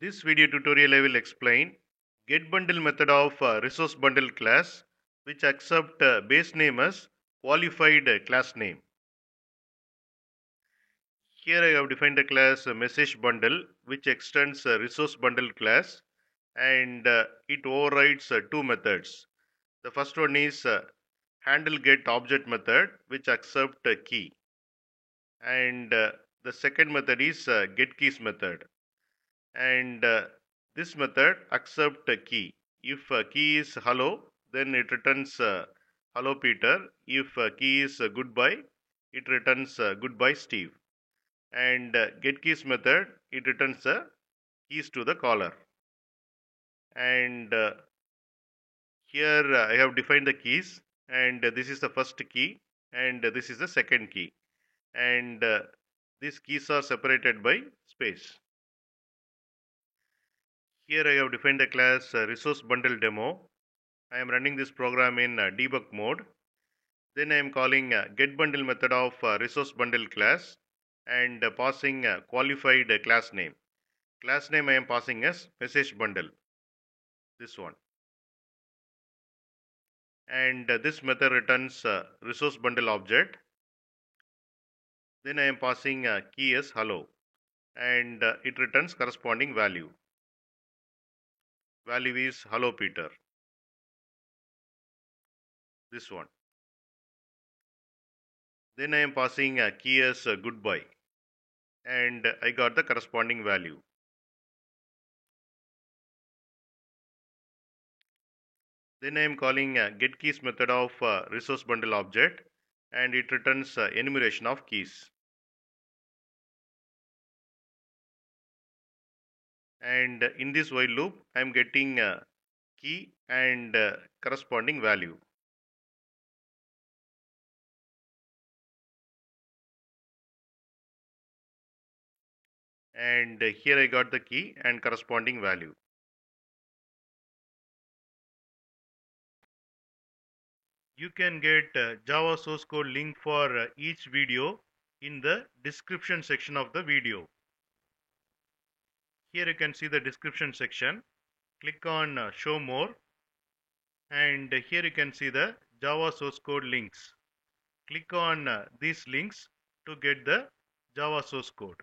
This video tutorial I will explain getBundle method of resource bundle class which accept base name as qualified class name. Here I have defined the class message bundle which extends resource bundle class and it overrides two methods. The first one is handle get object method which accept key, and the second method is get keys method, and this method accept a key. If key is hello, then it returns hello Peter. If key is goodbye, it returns goodbye Steve. And get keys method, it returns keys to the caller. And here I have defined the keys, and this is the first key and this is the second key, and these keys are separated by space. Here I have defined the class resource bundle demo. I am running this program in debug mode. Then I am calling get bundle method of resource bundle class and passing qualified class name. Class name I am passing as message bundle, this one. And this method returns resource bundle object. Then I am passing key as hello, and it returns corresponding value. Value is hello Peter, this one. Then I am passing key as goodbye, and I got the corresponding value. Then I am calling get keys method of resource bundle object, and it returns enumeration of keys. And in this while loop, I am getting key and corresponding value. And here I got the key and corresponding value. You can get Java source code link for each video in the description section of the video. Here you can see the description section. Click on show more, and here you can see the Java source code links. Click on these links to get the Java source code.